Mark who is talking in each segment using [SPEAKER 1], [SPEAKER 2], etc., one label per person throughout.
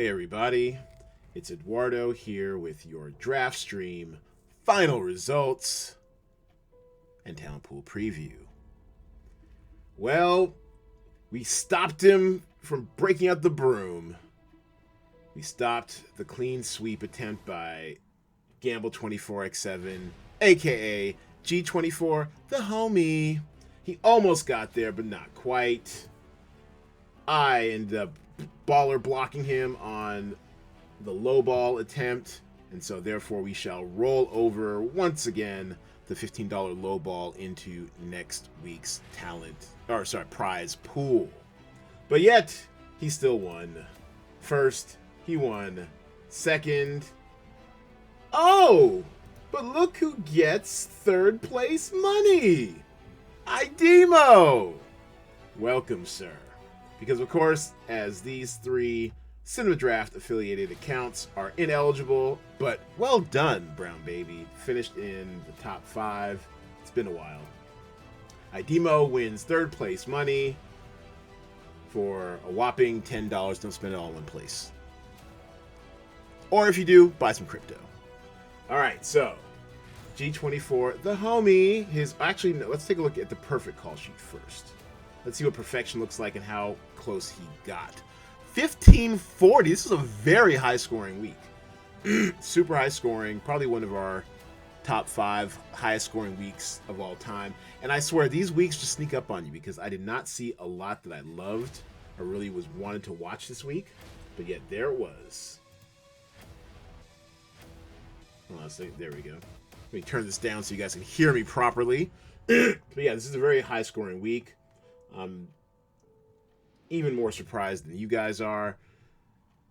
[SPEAKER 1] Hey everybody, it's Eduardo here with your DraftStream final results and talent pool preview. Well, we stopped him from breaking out the broom. We stopped the clean sweep attempt by Gamble24x7, aka G24, the homie. He almost got there, but not quite. I ended up baller blocking him on the low ball attempt, and so therefore we shall roll over once again the $15 low ball into next week's prize pool. But yet he still won. First, he won. Second, oh, but look who gets third place money. IDEMO. Welcome, sir. Because, of course, as these three Cinema Draft affiliated accounts are ineligible, but well done, Brown Baby. Finished in the top 5. It's been a while. IDEMO wins third place money for a whopping $10. Don't spend it all in place. Or if you do, buy some crypto. All right, so G24, the homie. Let's take a look at the perfect call sheet first. Let's see what perfection looks like and how close he got. 1540. This is a very high scoring week. Super high scoring. Probably one of our top 5 highest scoring weeks of all time. And I swear these weeks just sneak up on you because I did not see a lot that I loved or really wanted to watch this week. But yet there it was. Hold on a second. There we go. Let me turn this down so you guys can hear me properly. But yeah, this is a very high scoring week. I'm even more surprised than you guys are.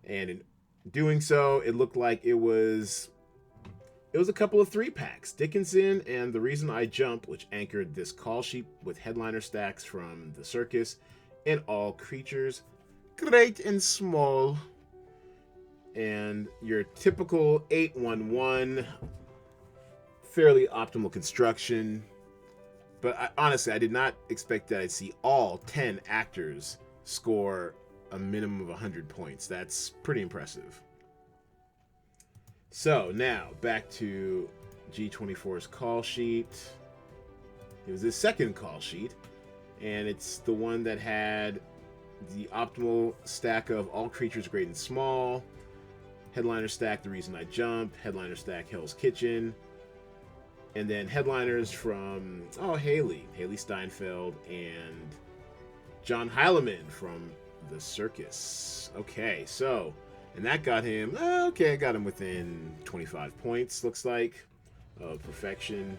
[SPEAKER 1] And in doing so, it looked like it was a couple of 3-packs. Dickinson and The Reason I Jump, which anchored this call sheet with headliner stacks from the circus and all creatures, great and small. And your typical 811, fairly optimal construction. But honestly, I did not expect that I'd see all 10 actors score a minimum of 100 points. That's pretty impressive. So now back to G24's call sheet. It was his second call sheet, and it's the one that had the optimal stack of all creatures great and small, headliner stack The Reason I Jump, headliner stack Hell's Kitchen, and then headliners from Haley Steinfeld, and John Heilemann from the circus. Okay, so, and that got him, I got him within 25 points, looks like, of perfection.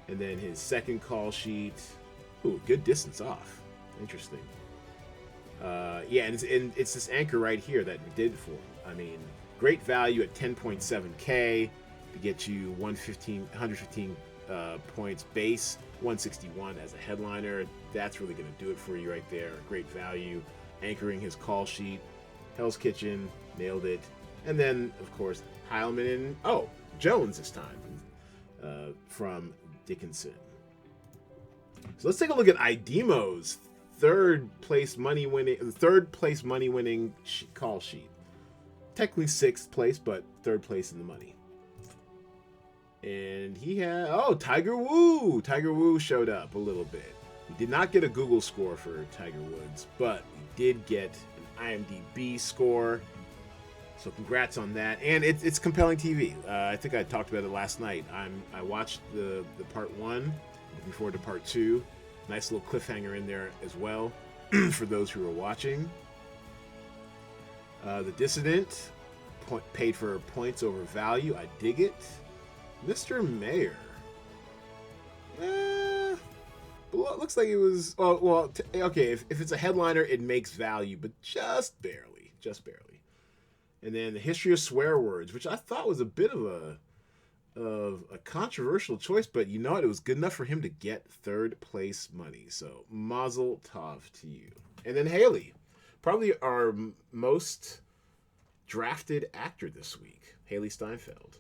[SPEAKER 1] And then his second call sheet, good distance off. Interesting. Yeah, and it's this anchor right here that we did for him. I mean, great value at 10.7K. To get you 115 points base, 161 as a headliner. That's really going to do it for you right there. Great value. Anchoring his call sheet. Hell's Kitchen, nailed it. And then, of course, Heilman and, Jones this time from Dickinson. So let's take a look at IDEMO's third place money winning call sheet. Technically 6th place, but 3rd place in the money. And he had, Tiger Woo. Tiger Woo showed up a little bit. We did not get a Google score for Tiger Woods, but we did get an IMDb score. So congrats on that. And it's compelling TV. I think I talked about it last night. I watched the part 1, looking forward to part 2. Nice little cliffhanger in there as well for those who are watching. The Dissident paid for points over value. I dig it. Mr. Mayor. Looks like it was... okay, if it's a headliner, it makes value, but just barely. Just barely. And then the History of Swear Words, which I thought was a bit of a controversial choice, but you know what? It was good enough for him to get 3rd place money. So, mazel tov to you. And then Haley. Probably our most drafted actor this week. Haley Steinfeld.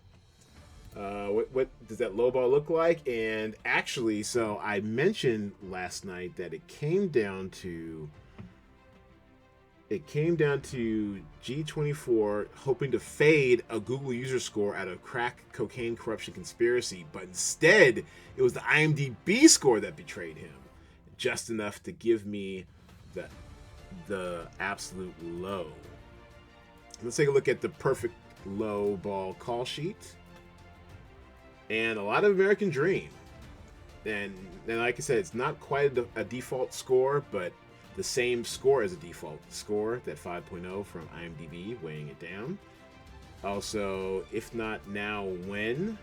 [SPEAKER 1] What does that low ball look like? And actually, so I mentioned last night that it came down to it came down to G24 hoping to fade a Google user score out of crack cocaine corruption conspiracy, but instead it was the IMDb score that betrayed him, just enough to give me the absolute low. Let's take a look at the perfect low ball call sheet, and a lot of American Dream, and like I said, it's not quite a default score, but the same score as a default score, that 5.0 from IMDb, weighing it down. Also, If Not Now, When,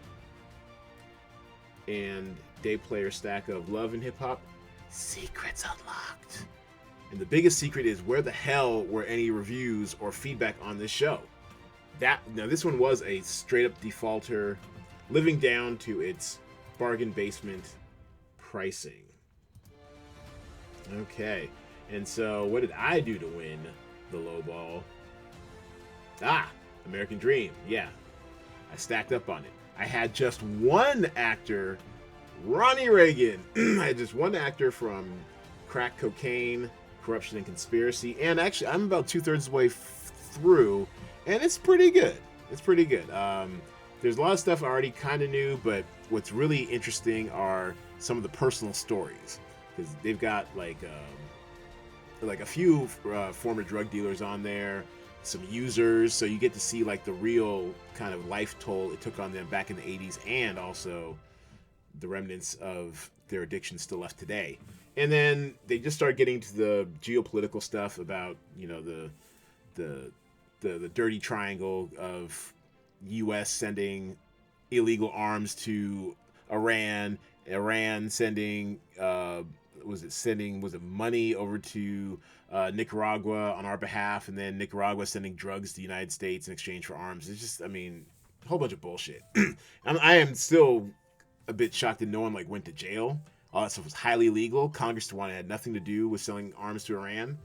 [SPEAKER 1] and Day Player stack of Love and Hip Hop, Secrets Unlocked. And the biggest secret is, where the hell were any reviews or feedback on this show? Now this one was a straight up defaulter, living down to its bargain basement pricing. Okay. And so, what did I do to win the low ball? American Dream. Yeah, I stacked up on it. I had just one actor, Ronnie Reagan. I had just one actor from Crack Cocaine, Corruption and Conspiracy. And actually, I'm about 2/3 of the way through, and it's pretty good. It's pretty good. There's a lot of stuff I already kind of knew, but what's really interesting are some of the personal stories. Because they've got like a few former drug dealers on there, some users, so you get to see like the real kind of life toll it took on them back in the 80s, and also the remnants of their addiction still left today. And then they just start getting to the geopolitical stuff about, you know, the dirty triangle of U.S. sending illegal arms to Iran sending was it money over to Nicaragua on our behalf, and then Nicaragua sending drugs to the United States in exchange for arms. It's just, I mean, a whole bunch of bullshit. I am still a bit shocked that no one like went to jail. All that stuff was highly illegal. Congress had nothing to do with selling arms to Iran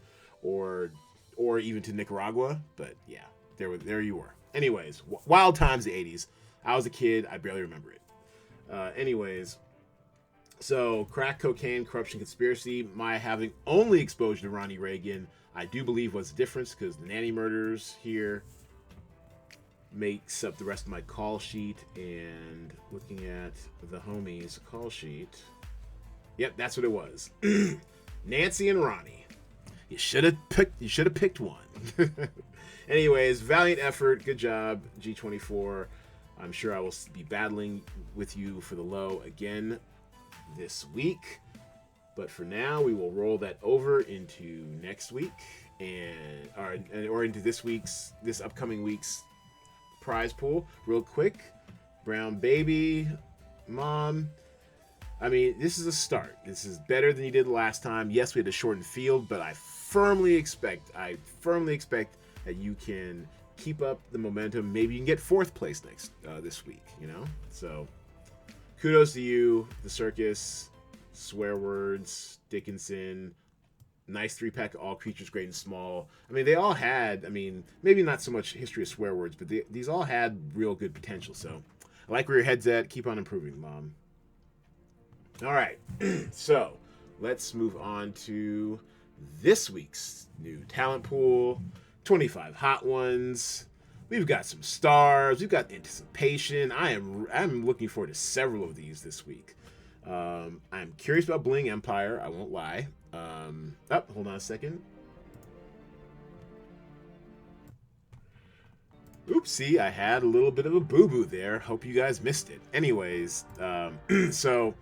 [SPEAKER 1] or even to Nicaragua. But yeah, there you were. Anyways, wild times, the 80s. I was a kid. I barely remember it. Anyways, so crack cocaine, corruption, conspiracy. My having only exposure to Ronnie Reagan, I do believe, was the difference, because the nanny murders here makes up the rest of my call sheet. And looking at the homies call sheet, yep, that's what it was. Nancy and Ronnie. You should have picked one. Anyways, valiant effort. Good job, G24. I'm sure I will be battling with you for the low again this week. But for now, we will roll that over into next week or into this upcoming week's prize pool. Real quick, Brown Baby, Mom. I mean, this is a start. This is better than you did last time. Yes, we had a shortened field, but I firmly expect that you can keep up the momentum. Maybe you can get 4th place this week, you know? So kudos to you, the circus, swear words, Dickinson, nice 3-pack of All Creatures Great and Small. I mean, they all had, I mean, maybe not so much history of swear words, but these all had real good potential. So I like where your head's at. Keep on improving, Mom. All right, so let's move on to this week's new talent pool. 25 hot ones. We've got some stars. We've got anticipation. I'm looking forward to several of these this week. I'm curious about Bling Empire. I won't lie. Hold on a second. Oopsie, I had a little bit of a boo-boo there. Hope you guys missed it. Anyways, so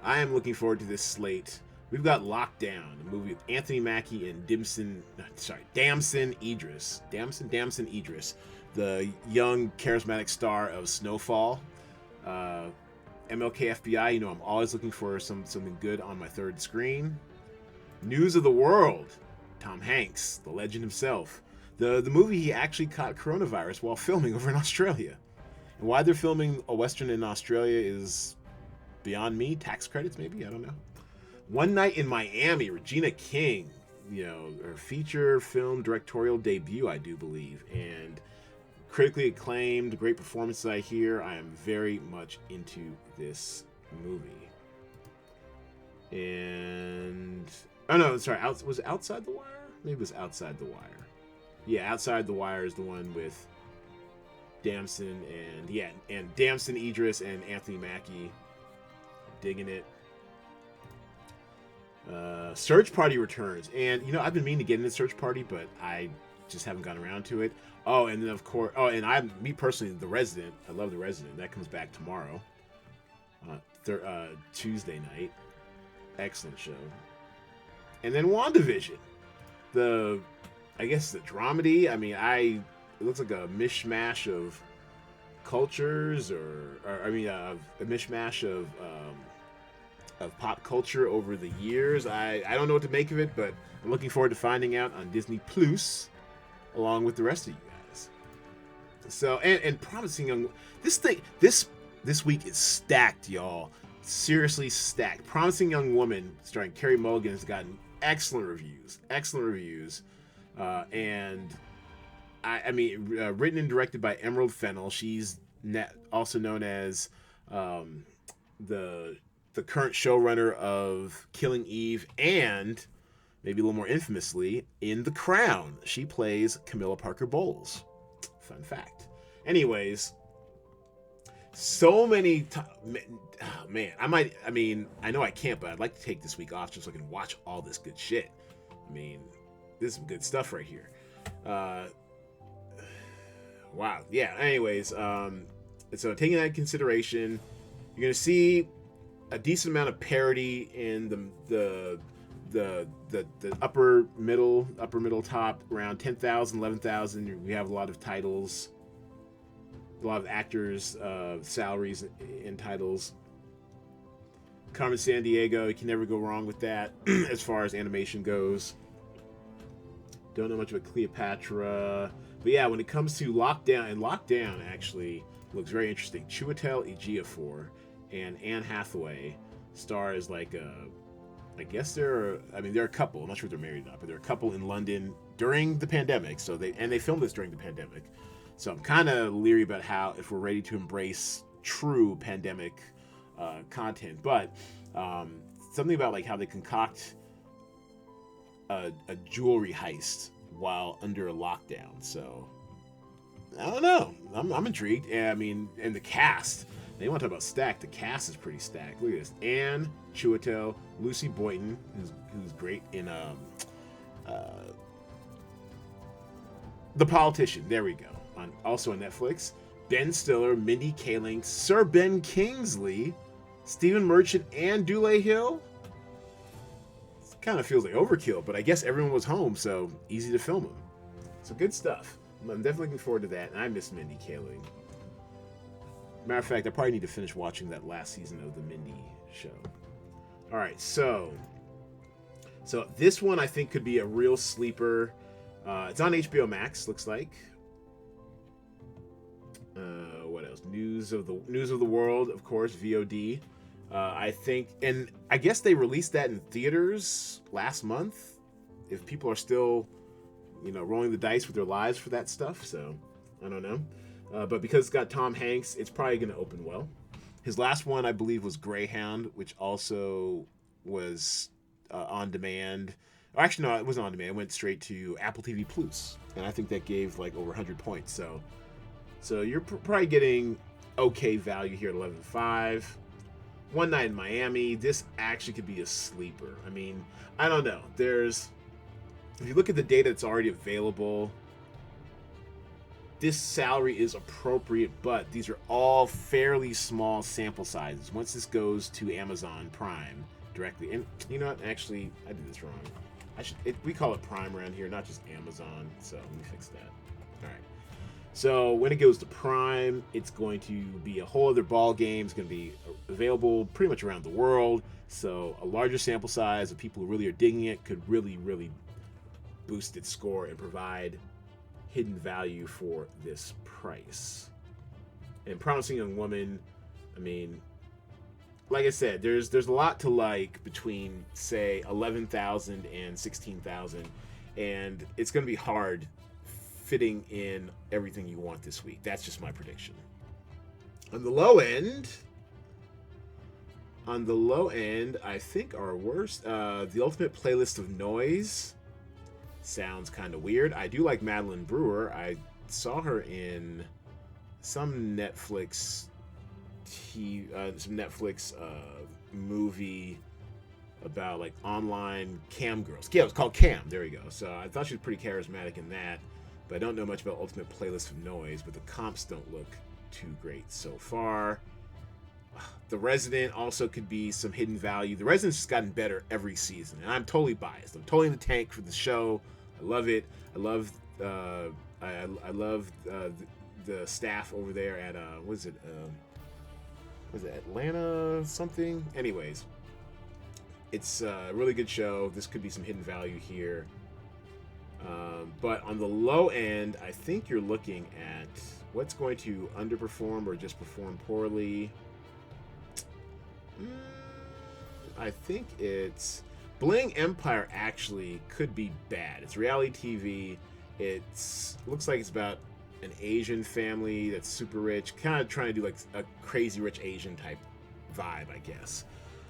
[SPEAKER 1] I am looking forward to this slate. We've got Lockdown, a movie with Anthony Mackie and Damson Idris. Damson Idris, the young, charismatic star of Snowfall. MLK FBI, you know, I'm always looking for something good on my third screen. News of the World, Tom Hanks, the legend himself. The movie, he actually caught coronavirus while filming over in Australia. And why they're filming a Western in Australia is beyond me. Tax credits, maybe? I don't know. One Night in Miami, Regina King, you know, her feature film directorial debut, I do believe, and critically acclaimed, great performances I hear. I am very much into this movie. And, oh no, sorry, was it Outside the Wire? Maybe it was Outside the Wire. Yeah, Outside the Wire is the one with Damson and Damson, Idris, and Anthony Mackie. Digging it. Search Party returns, and I've been meaning to get into Search Party, but I just haven't gotten around to it. Oh, and then of course, me personally, The Resident. I love The Resident. That comes back tomorrow, Tuesday night. Excellent show. And then WandaVision, I guess the dramedy. I mean, it looks like a mishmash of cultures, a mishmash of pop culture over the years. I don't know what to make of it, but I'm looking forward to finding out on Disney Plus, along with the rest of you guys. So, and Promising Young, this week is stacked, y'all. Seriously stacked. Promising Young Woman, starring Carey Mulligan, has gotten excellent reviews. And written and directed by Emerald Fennell. She's also known as the current showrunner of Killing Eve, and maybe a little more infamously in The Crown. She plays Camilla Parker Bowles. Fun fact. Anyways, so many man, I know I can't, but I'd like to take this week off just so I can watch all this good shit. I mean, this is some good stuff right here. Wow. Yeah. Anyways, so taking that into consideration, you're gonna see a decent amount of parody in the upper middle top, around 10,000, 11,000. We have a lot of titles, a lot of actors, salaries in titles. Carmen Sandiego, you can never go wrong with that as far as animation goes. Don't know much about Cleopatra. But yeah, when it comes to Lockdown actually looks very interesting. Chiwetel Ejiofor and Anne Hathaway star as I guess they're a couple. I'm not sure if they're married or not, but they're a couple in London during the pandemic. So they filmed this during the pandemic. So I'm kind of leery about if we're ready to embrace true pandemic content. But something about how they concoct a jewelry heist while under a lockdown. So I don't know. I'm intrigued. And the cast. They want to talk about stacked. The cast is pretty stacked. Look at this: Anne, Chiwetel, Lucy Boynton, who's great in The Politician. There we go. Also on Netflix. Ben Stiller, Mindy Kaling, Sir Ben Kingsley, Stephen Merchant, and Dule Hill. It kind of feels like overkill, but I guess everyone was home, so easy to film them. So good stuff. I'm definitely looking forward to that, and I miss Mindy Kaling. Matter of fact, I probably need to finish watching that last season of the Mindy show. All right, so this one I think could be a real sleeper. It's on HBO Max, looks like. What else? News of the World, of course, VOD. I think, and I guess they released that in theaters last month. If people are still, rolling the dice with their lives for that stuff, so I don't know. But because it's got Tom Hanks, it's probably going to open well. His last one, I believe, was Greyhound, which also was on demand. Actually, no, it wasn't on demand. It went straight to Apple TV Plus, and I think that gave over 100 points. So you're probably getting okay value here at 11.5. One Night in Miami. This actually could be a sleeper. I don't know. If you look at the data that's already available, this salary is appropriate, but these are all fairly small sample sizes. Once this goes to Amazon Prime directly, and you know what? Actually, I did this wrong. We call it Prime around here, not just Amazon. So let me fix that. All right. So when it goes to Prime, it's going to be a whole other ball game. It's going to be available pretty much around the world. So a larger sample size of people who really are digging it could really, really boost its score and provide hidden value for this price. And Promising Young Woman, like I said, there's a lot to like between, say, 11,000 and 16,000, and it's going to be hard fitting in everything you want this week. That's just my prediction. On the low end, I think our worst, The Ultimate Playlist of Noise. sounds kind of weird. I do like Madeline Brewer. I saw her in some Netflix movie about like online cam girls. Yeah, it was called Cam. There we go. So I thought she was pretty charismatic in that, but I don't know much about Ultimate Playlist of Noise. But the comps don't look too great so far. The Resident also could be some hidden value. The Resident's just gotten better every season, and I'm totally biased. I'm totally in the tank for the show. I love it. I love the staff over there at was it Atlanta something? Anyways, it's a really good show. This could be some hidden value here. But on the low end, I think you're looking at what's going to underperform or just perform poorly. I think it's Bling Empire actually could be bad. It's reality TV. It looks like it's about an Asian family that's super rich, kind of trying to do like a crazy rich Asian type vibe, I guess.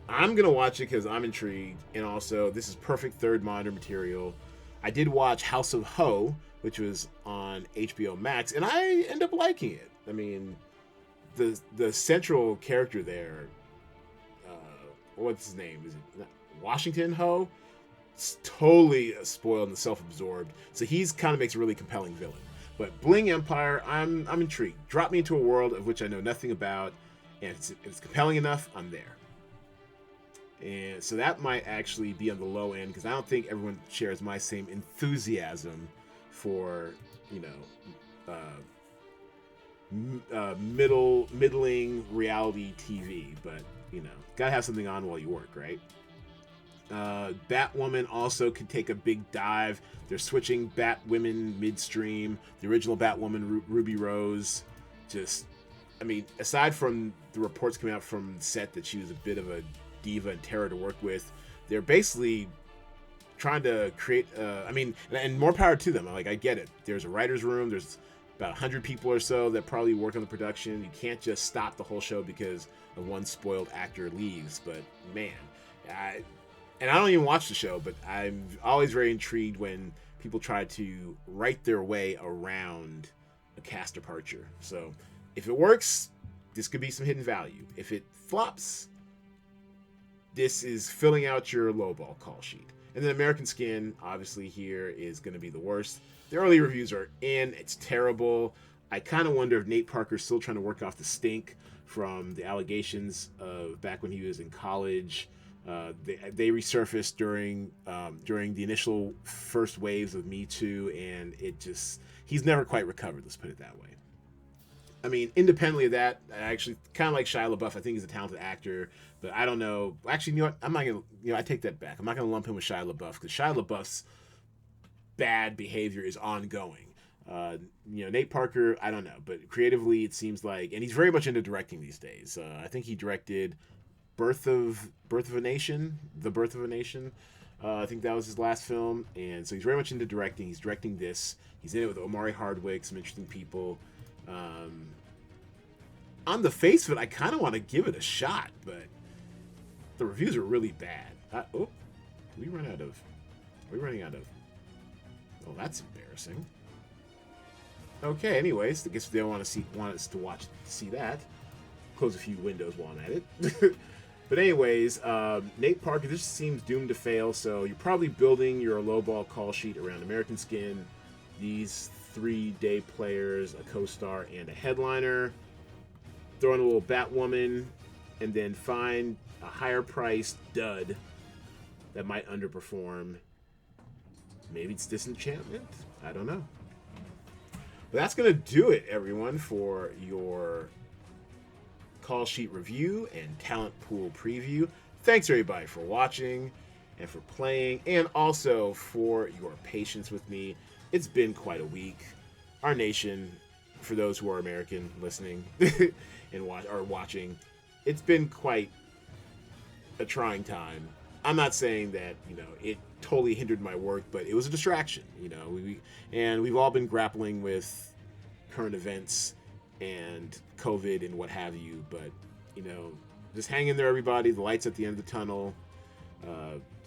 [SPEAKER 1] I'm gonna watch it because I'm intrigued, and also this is perfect third monitor material. I did watch House of Ho, which was on HBO Max, and I end up liking it. I mean, the central character there, what's his name? Is it Washington Ho? It's totally spoiled and self-absorbed, so he's kind of makes a really compelling villain. But Bling Empire, I'm intrigued. Drop me into a world of which I know nothing about, and if it's compelling enough, I'm there. And so that might actually be on the low end because I don't think everyone shares my same enthusiasm for, middling reality TV. But gotta have something on while you work, right? Batwoman also could take a big dive. They're switching Batwomen midstream. The original Batwoman, Ruby Rose, aside from the reports coming out from set that she was a bit of a diva and terror to work with, they're basically trying to create and more power to them. Like, I get it. There's a writer's room. There's about 100 people or so that probably work on the production. You can't just stop the whole show because of one spoiled actor leaves. But man, I don't even watch the show, but I'm always very intrigued when people try to write their way around a cast departure. So if it works, this could be some hidden value. If it flops, this is filling out your lowball call sheet. And then American Skin, obviously, here is going to be the worst. The early reviews are in. It's terrible. I kind of wonder if Nate Parker's still trying to work off the stink from the allegations of back when he was in college. They resurfaced during the initial first waves of Me Too, and he's never quite recovered. Let's put it that way. I mean, independently of that, I actually kind of like Shia LaBeouf. I think he's a talented actor, but I don't know. Actually, you know what? I'm not gonna. I take that back. I'm not gonna lump him with Shia LaBeouf because Shia LaBeouf's bad behavior is ongoing. Nate Parker, I don't know, but creatively it seems like, and he's very much into directing these days. I think he directed Birth of a Nation, The Birth of a Nation. I think that was his last film, and so he's very much into directing. He's directing this. He's in it with Omari Hardwick, some interesting people. On the face of it, I kind of want to give it a shot, but the reviews are really bad. Are we running out of? Oh, that's embarrassing. Okay, anyways, I guess they want us to see that. Close a few windows while I'm at it. But anyways, Nate Parker, this seems doomed to fail, so you're probably building your lowball call sheet around American Skin, these 3-day players, a co-star, and a headliner. Throw in a little Batwoman, and then find a higher-priced dud that might underperform. Maybe it's Disenchantment? I don't know. But that's going to do it, everyone, for your call sheet review and talent pool preview. Thanks, everybody, for watching and for playing, and also for your patience with me. It's been quite a week. Our nation, for those who are American listening and watching, it's been quite a trying time. I'm not saying that it totally hindered my work, but it was a distraction. We've all been grappling with current events and COVID and what have you. But just hang in there, everybody. The light's at the end of the tunnel.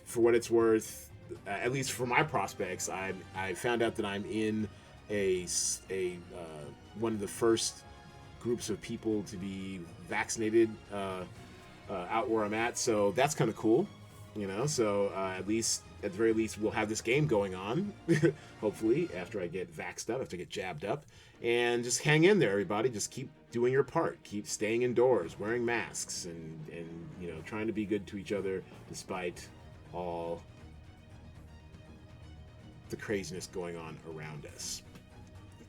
[SPEAKER 1] For what it's worth, at least for my prospects, I found out that I'm in a one of the first groups of people to be vaccinated out where I'm at. So that's kind of cool, you know. So at the very least, we'll have this game going on. Hopefully, after I get vaxxed up, after I get jabbed up, and just hang in there, everybody. Just keep doing your part. Keep staying indoors, wearing masks, and you know, trying to be good to each other despite all the craziness going on around us.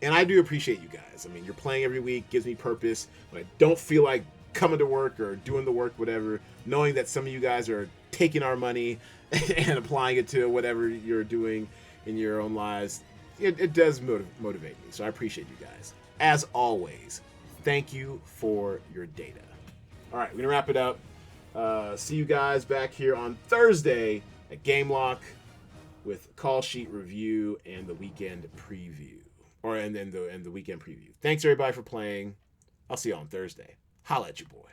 [SPEAKER 1] And I do appreciate you guys. I mean, you're playing every week, gives me purpose. When I don't feel like coming to work or doing the work, whatever, knowing that some of you guys are taking our money and applying it to whatever you're doing in your own lives, it does motivate me. So I appreciate you guys. As always, thank you for your data. All right, we're going to wrap it up. See you guys back here on Thursday at Game Lock with call sheet review and the weekend preview. And the weekend preview. Thanks everybody for playing. I'll see you on Thursday. Holla at you, boy.